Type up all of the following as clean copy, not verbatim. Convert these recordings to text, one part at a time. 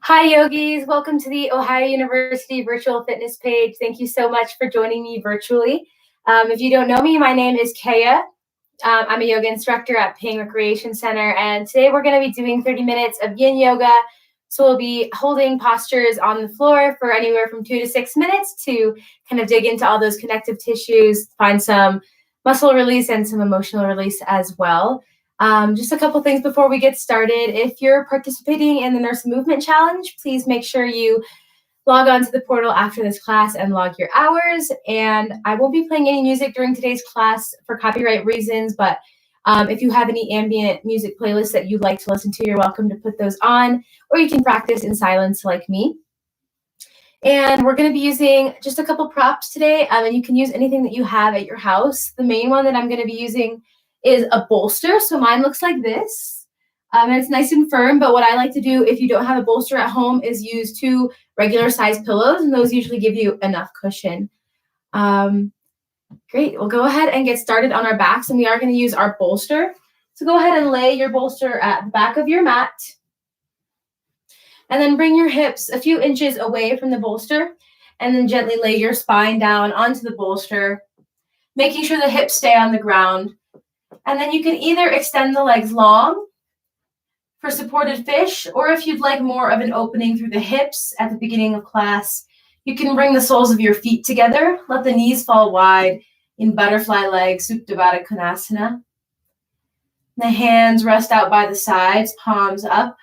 Hi, yogis. Welcome to the Ohio University virtual fitness page. Thank you so much for joining me virtually. If you don't know me, my name is Kaya. I'm a yoga instructor at Ping Recreation Center, and today we're going to be doing 30 minutes of Yin Yoga. So we'll be holding postures on the floor for anywhere from 2 to 6 minutes to kind of dig into all those connective tissues, find some muscle release and some emotional release as well. Just a couple things before we get started. If you're participating in the Nurse Movement Challenge, please make sure you log on to the portal after this class and log your hours. And I won't be playing any music during today's class for copyright reasons, but if you have any ambient music playlists that you'd like to listen to, you're welcome to put those on, or you can practice in silence like me. And we're going to be using just a couple props today, and you can use anything that you have at your house. The main one that I'm going to be using is a bolster. So mine looks like this. And it's nice and firm, but what I like to do if you don't have a bolster at home is use 2 regular size pillows, and those usually give you enough cushion. Great, we'll go ahead and get started on our backs, and we are going to use our bolster. So go ahead and lay your bolster at the back of your mat, and then bring your hips a few inches away from the bolster, and then gently lay your spine down onto the bolster, making sure the hips stay on the ground. And then you can either extend the legs long for supported fish, or if you'd like more of an opening through the hips at the beginning of class, you can bring the soles of your feet together. Let the knees fall wide in butterfly legs, Supta Baddha Konasana. The hands rest out by the sides, palms up,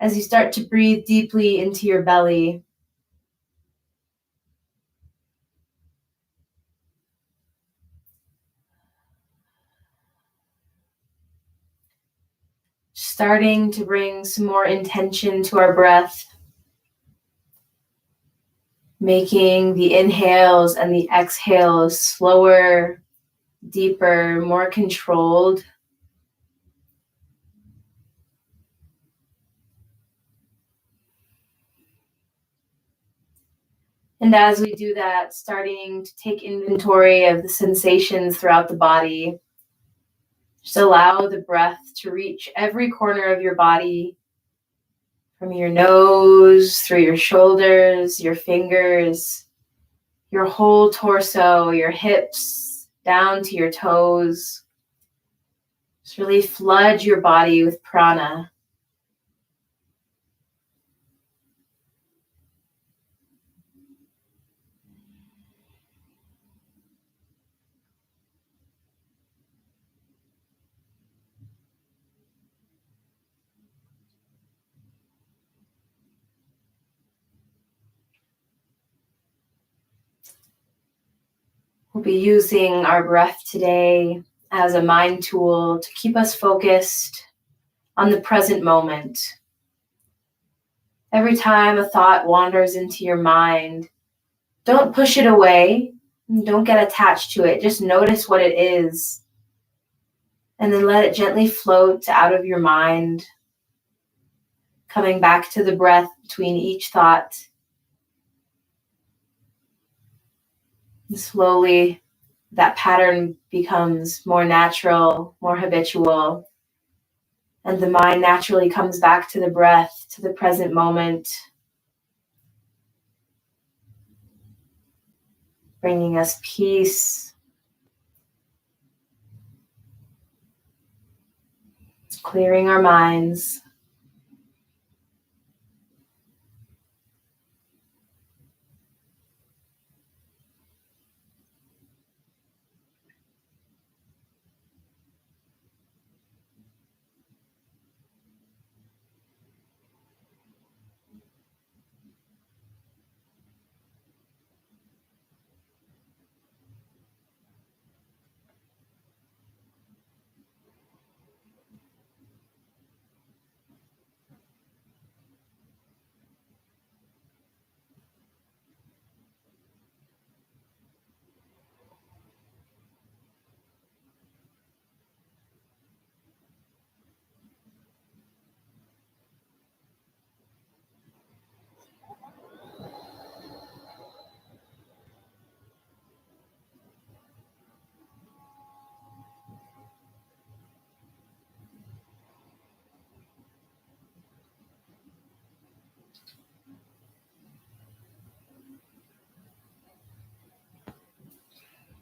as you start to breathe deeply into your belly. Starting to bring some more intention to our breath, making the inhales and the exhales slower, deeper, more controlled. And as we do that, starting to take inventory of the sensations throughout the body. Just allow the breath to reach every corner of your body, from your nose, through your shoulders, your fingers, your whole torso, your hips, down to your toes. Just really flood your body with prana. We'll be using our breath today as a mind tool to keep us focused on the present moment. Every time a thought wanders into your mind, don't push it away. Don't get attached to it. Just notice what it is. And then let it gently float out of your mind, coming back to the breath between each thought. And slowly, that pattern becomes more natural, more habitual, and the mind naturally comes back to the breath, to the present moment, bringing us peace, clearing our minds.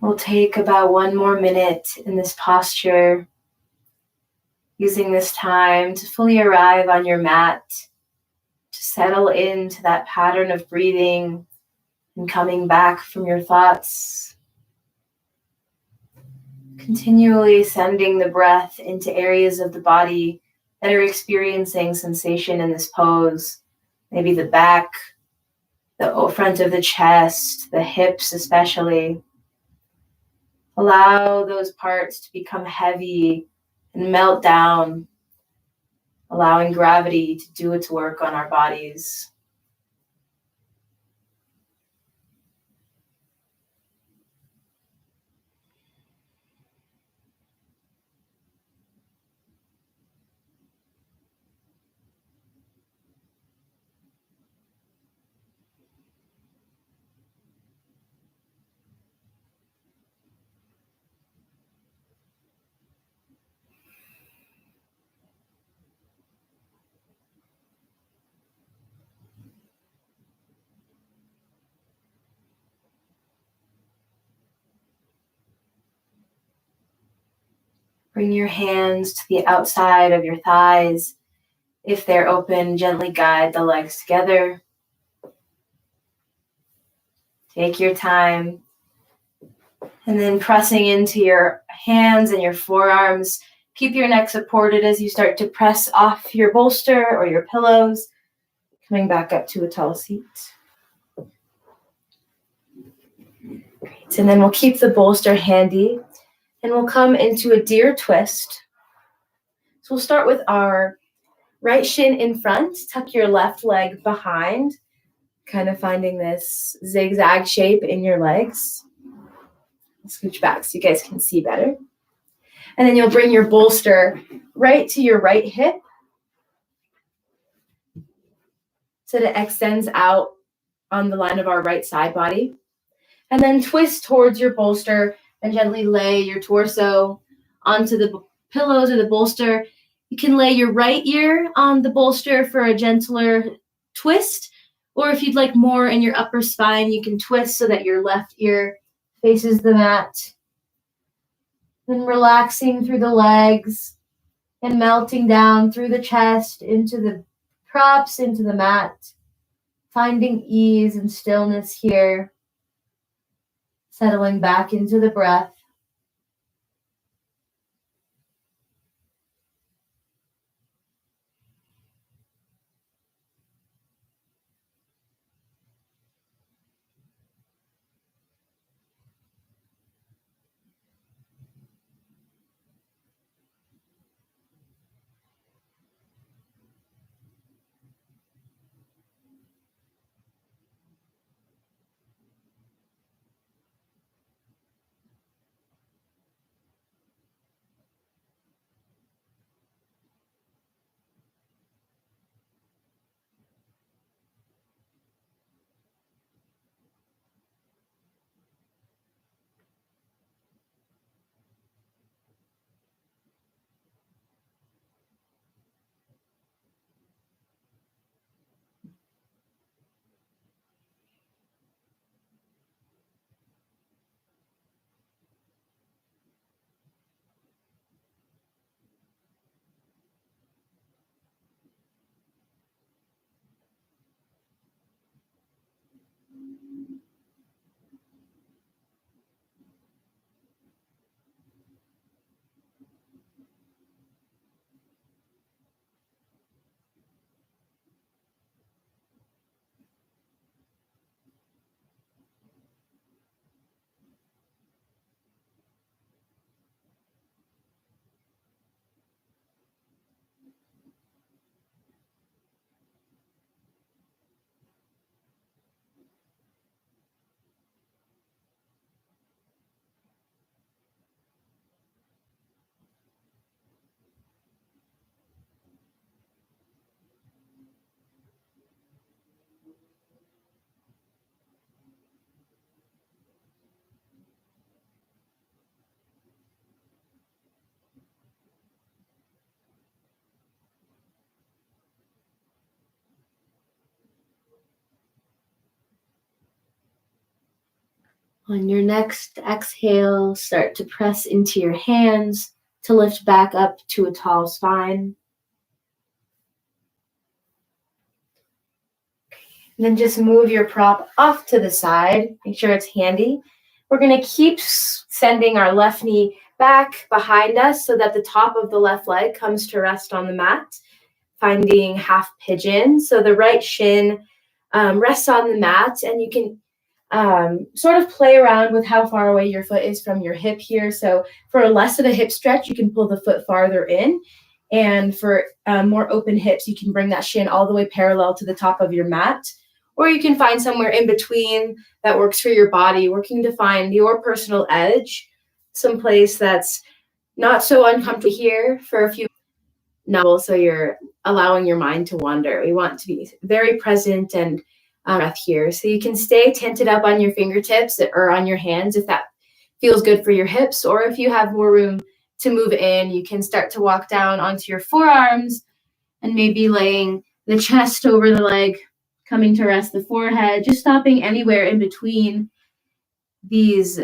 We'll take about 1 more minute in this posture, using this time to fully arrive on your mat, to settle into that pattern of breathing and coming back from your thoughts. Continually sending the breath into areas of the body that are experiencing sensation in this pose. Maybe the back, the front of the chest, the hips especially. Allow those parts to become heavy and melt down, allowing gravity to do its work on our bodies. Bring your hands to the outside of your thighs. If they're open, gently guide the legs together. Take your time. And then pressing into your hands and your forearms. Keep your neck supported as you start to press off your bolster or your pillows. Coming back up to a tall seat. Great. And then we'll keep the bolster handy. And we'll come into a deer twist. So we'll start with our right shin in front. Tuck your left leg behind. Kind of finding this zigzag shape in your legs. Scooch back so you guys can see better. And then you'll bring your bolster right to your right hip so that it extends out on the line of our right side body. And then twist towards your bolster and gently lay your torso onto the pillows or the bolster. You can lay your right ear on the bolster for a gentler twist, or if you'd like more in your upper spine, you can twist so that your left ear faces the mat. Then relaxing through the legs and melting down through the chest into the props, into the mat, finding ease and stillness here, settling back into the breath. On your next exhale, start to press into your hands to lift back up to a tall spine. And then just move your prop off to the side. Make sure it's handy. We're going to keep sending our left knee back behind us so that the top of the left leg comes to rest on the mat, finding half pigeon. So the right shin rests on the mat, and you can sort of play around with how far away your foot is from your hip here. So for less of a hip stretch, you can pull the foot farther in. And for more open hips, you can bring that shin all the way parallel to the top of your mat. Or you can find somewhere in between that works for your body, working to find your personal edge, someplace that's not so uncomfortable here for a few minutes, so you're allowing your mind to wander. We want to be very present and breath here. So you can stay tented up on your fingertips or on your hands if that feels good for your hips, or if you have more room to move in, you can start to walk down onto your forearms and maybe laying the chest over the leg, coming to rest the forehead, just stopping anywhere in between these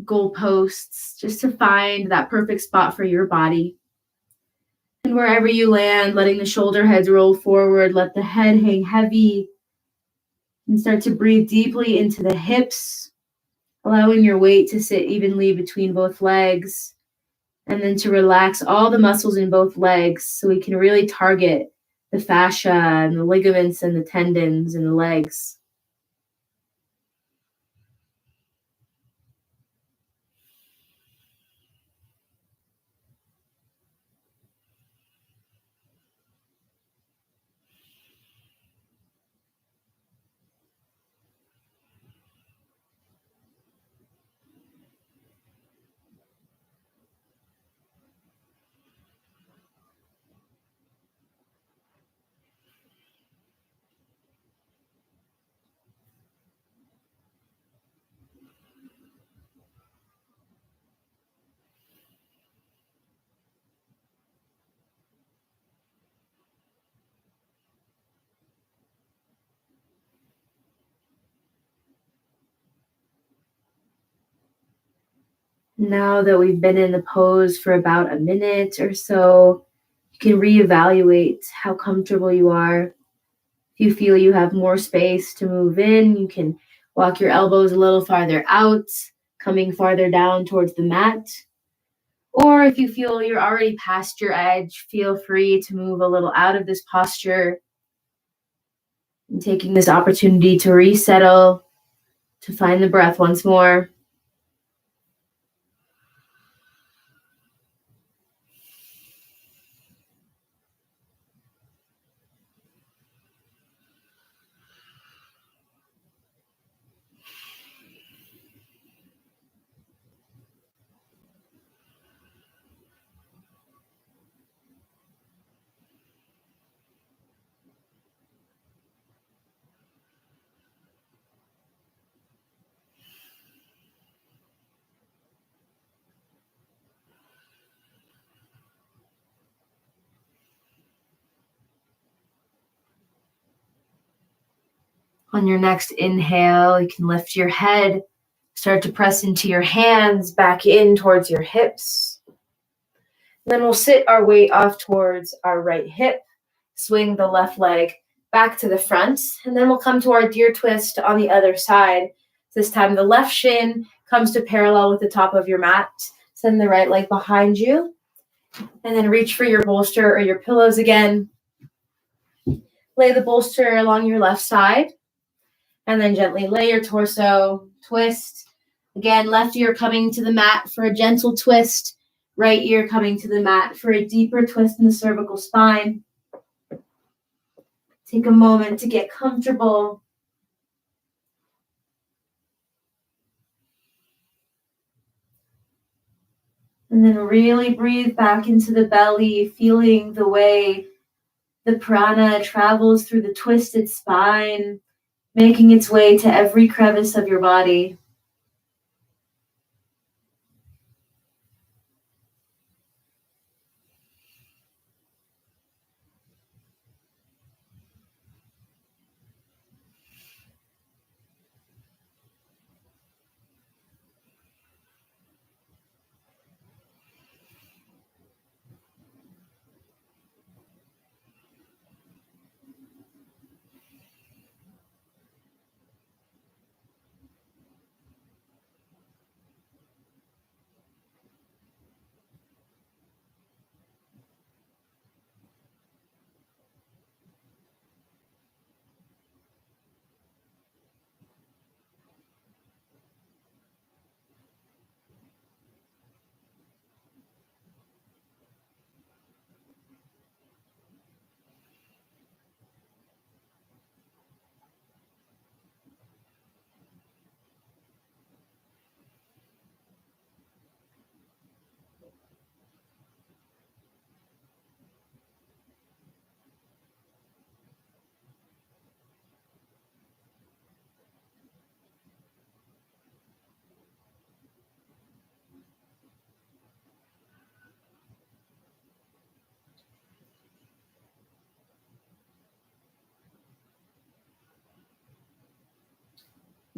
goalposts just to find that perfect spot for your body. And wherever you land, letting the shoulder heads roll forward, let the head hang heavy, and start to breathe deeply into the hips, allowing your weight to sit evenly between both legs, and then to relax all the muscles in both legs so we can really target the fascia and the ligaments and the tendons in the legs. Now that we've been in the pose for about a minute or so, you can reevaluate how comfortable you are. If you feel you have more space to move in, you can walk your elbows a little farther out, coming farther down towards the mat. Or if you feel you're already past your edge, feel free to move a little out of this posture and taking this opportunity to resettle, to find the breath once more. On your next inhale, you can lift your head, start to press into your hands back in towards your hips. Then we'll sit our weight off towards our right hip, swing the left leg back to the front, and then we'll come to our deer twist on the other side. This time the left shin comes to parallel with the top of your mat. Send the right leg behind you, and then reach for your bolster or your pillows again. Lay the bolster along your left side, and then gently lay your torso, twist. Again, left ear coming to the mat for a gentle twist. Right ear coming to the mat for a deeper twist in the cervical spine. Take a moment to get comfortable. And then really breathe back into the belly, feeling the way the prana travels through the twisted spine, making its way to every crevice of your body.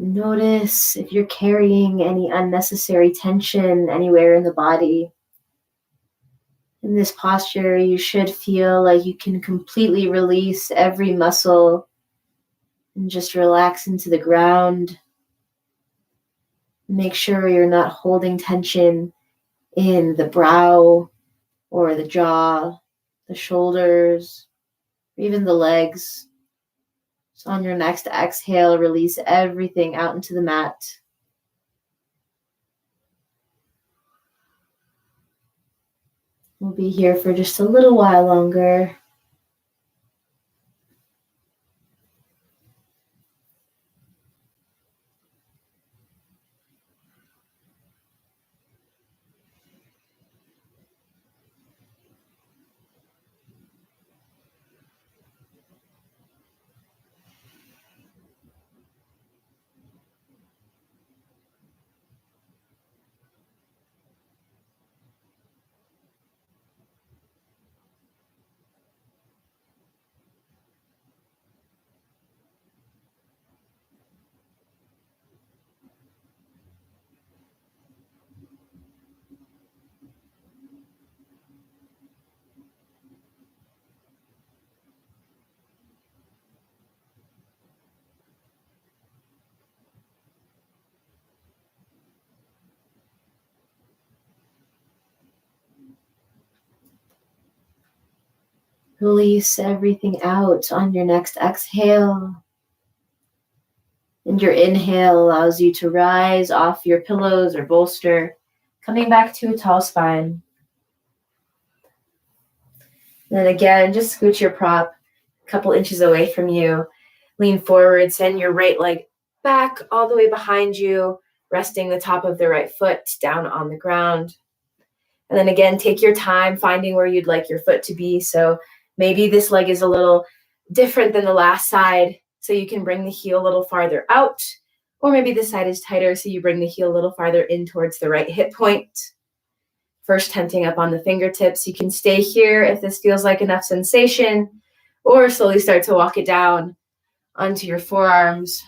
Notice if you're carrying any unnecessary tension anywhere in the body. In this posture, you should feel like you can completely release every muscle and just relax into the ground. Make sure you're not holding tension in the brow or the jaw, the shoulders, or even the legs. So on your next exhale, release everything out into the mat. We'll be here for just a little while longer. Release everything out on your next exhale. And your inhale allows you to rise off your pillows or bolster, coming back to a tall spine. Then again, just scoot your prop a couple inches away from you. Lean forward, send your right leg back all the way behind you, resting the top of the right foot down on the ground. And then again, take your time finding where you'd like your foot to be. So maybe this leg is a little different than the last side, so you can bring the heel a little farther out. Or maybe this side is tighter, so you bring the heel a little farther in towards the right hip point. First, tenting up on the fingertips. You can stay here if this feels like enough sensation, or slowly start to walk it down onto your forearms,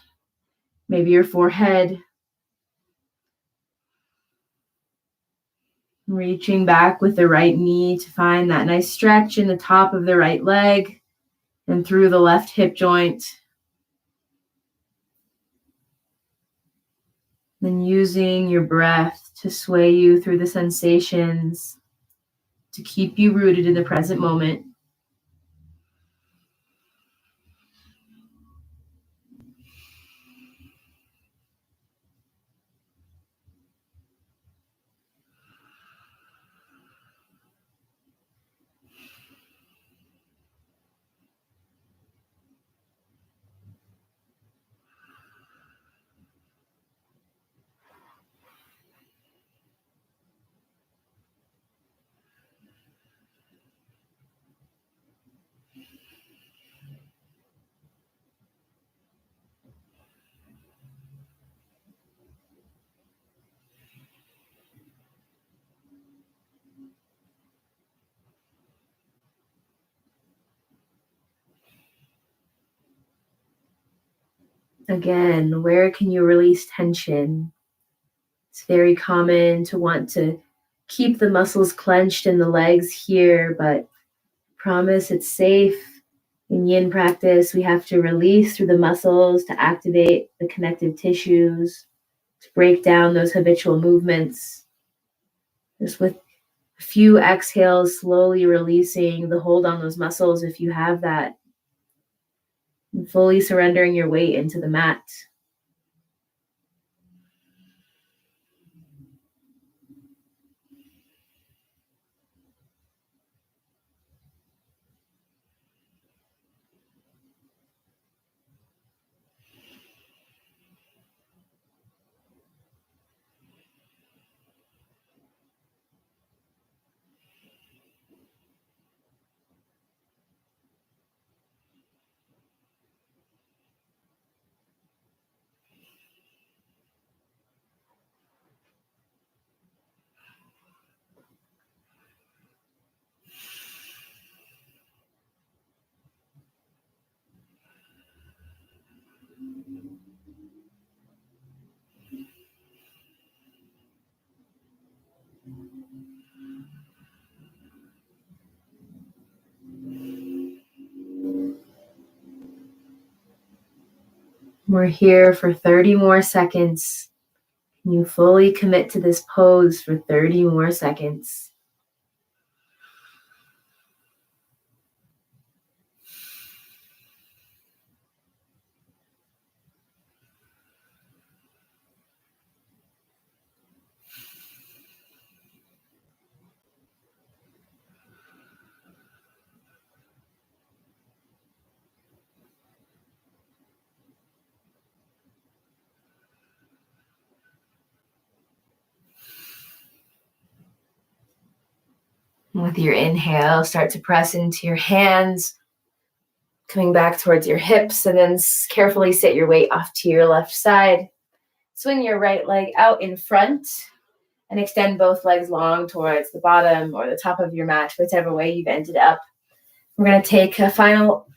maybe your forehead. Reaching back with the right knee to find that nice stretch in the top of the right leg and through the left hip joint. Then using your breath to sway you through the sensations, to keep you rooted in the present moment. Again, where can you release tension? It's very common to want to keep the muscles clenched in the legs here, but promise it's safe. In Yin practice, we have to release through the muscles to activate the connective tissues, to break down those habitual movements. Just with a few exhales, slowly releasing the hold on those muscles if you have that, and fully surrendering your weight into the mat. We're here for 30 more seconds. Can you fully commit to this pose for 30 more seconds? With your inhale, start to press into your hands, coming back towards your hips, and then carefully sit your weight off to your left side. Swing your right leg out in front and extend both legs long towards the bottom or the top of your mat, whichever way you've ended up. We're going to take a final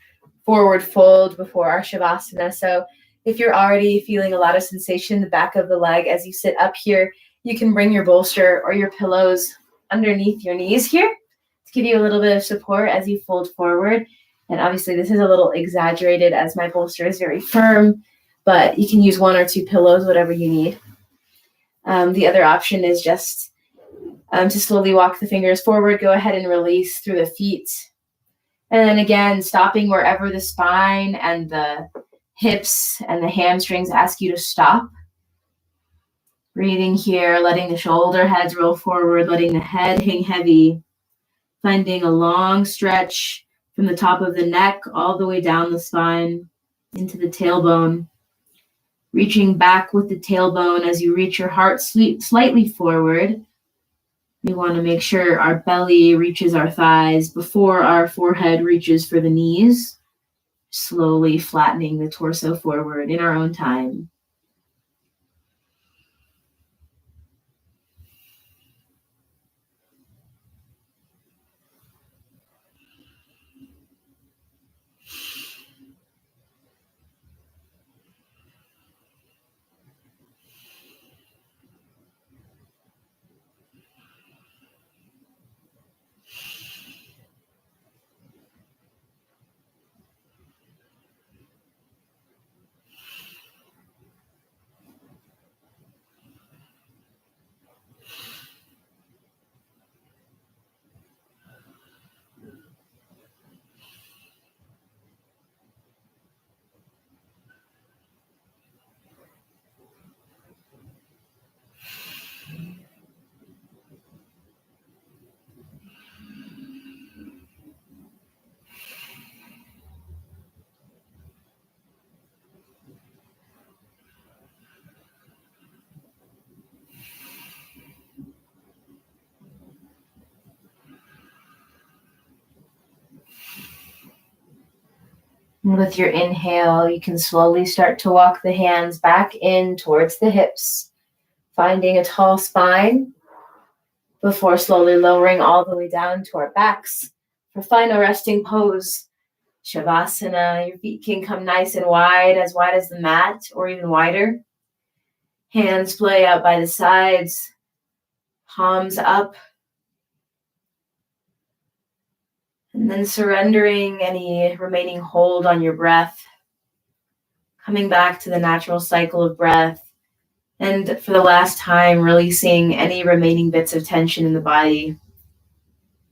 forward fold before our Shavasana. So if you're already feeling a lot of sensation in the back of the leg as you sit up here, you can bring your bolster or your pillows underneath your knees here to give you a little bit of support as you fold forward. And obviously this is a little exaggerated as my bolster is very firm, but you can use one or two pillows, whatever you need. The other option is just to slowly walk the fingers forward, go ahead and release through the feet. And then again, stopping wherever the spine and the hips and the hamstrings ask you to stop. Breathing here, letting the shoulder heads roll forward, letting the head hang heavy. Finding a long stretch from the top of the neck all the way down the spine into the tailbone. Reaching back with the tailbone as you reach your heart slightly forward. We want to make sure our belly reaches our thighs before our forehead reaches for the knees. Slowly flattening the torso forward in our own time. And with your inhale, you can slowly start to walk the hands back in towards the hips, finding a tall spine before slowly lowering all the way down to our backs for final resting pose. Shavasana, your feet can come nice and wide as the mat or even wider. Hands play out by the sides, palms up. And then surrendering any remaining hold on your breath. Coming back to the natural cycle of breath. And for the last time, releasing any remaining bits of tension in the body.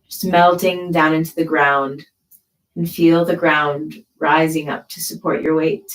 Just melting down into the ground. And feel the ground rising up to support your weight.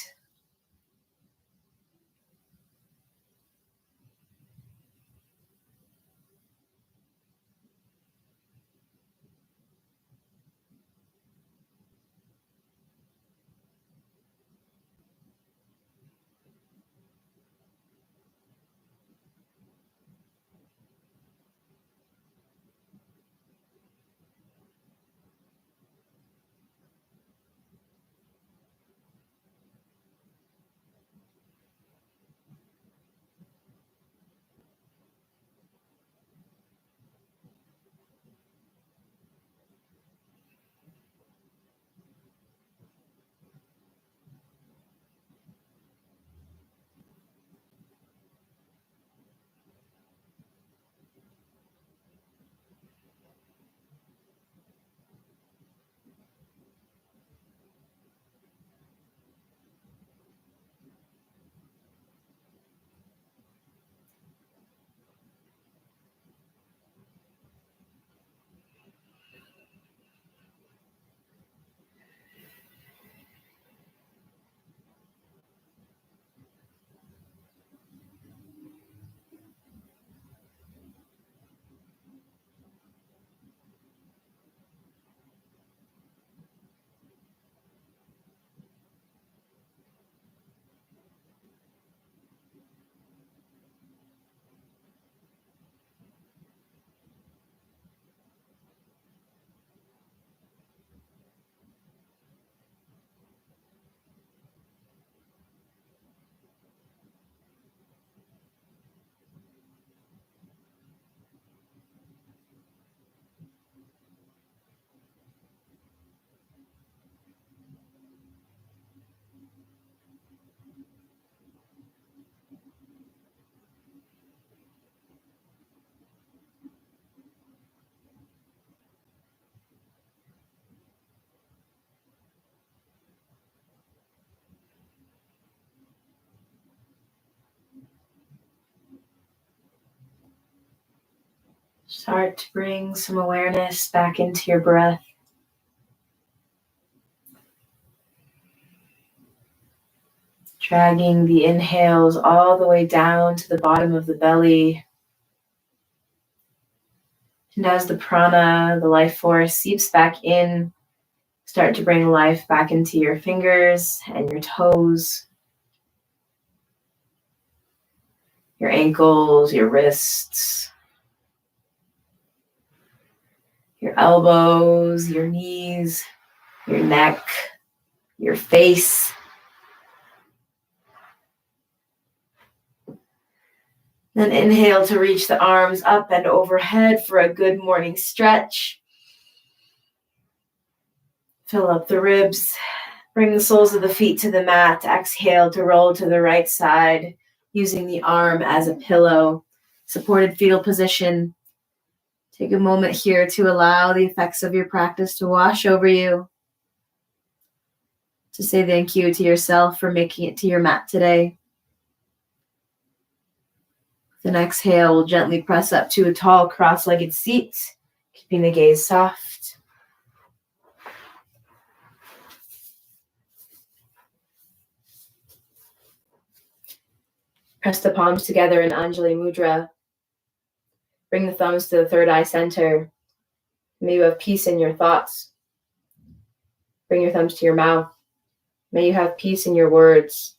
Start to bring some awareness back into your breath. Dragging the inhales all the way down to the bottom of the belly. And as the prana, the life force, seeps back in, start to bring life back into your fingers and your toes, your ankles, your wrists, your elbows, your knees, your neck, your face. Then inhale to reach the arms up and overhead for a good morning stretch. Fill up the ribs. Bring the soles of the feet to the mat. Exhale to roll to the right side, using the arm as a pillow. Supported fetal position. Take a moment here to allow the effects of your practice to wash over you. To say thank you to yourself for making it to your mat today. With an exhale, we'll gently press up to a tall cross-legged seat, keeping the gaze soft. Press the palms together in Anjali Mudra. Bring the thumbs to the third eye center. May you have peace in your thoughts. Bring your thumbs to your mouth. May you have peace in your words.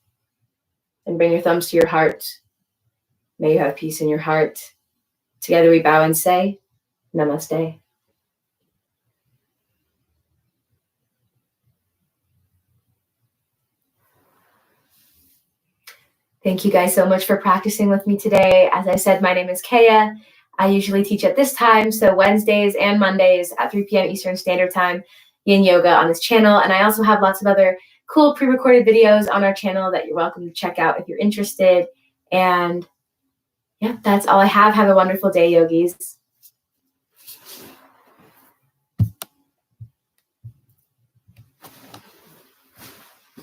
And bring your thumbs to your heart. May you have peace in your heart. Together we bow and say, Namaste. Thank you guys so much for practicing with me today. As I said, my name is Kaya. I usually teach at this time, so Wednesdays and Mondays at 3 p.m. Eastern Standard Time, Yin Yoga on this channel. And I also have lots of other cool pre-recorded videos on our channel that you're welcome to check out if you're interested. And yeah, that's all I have. Have a wonderful day, yogis.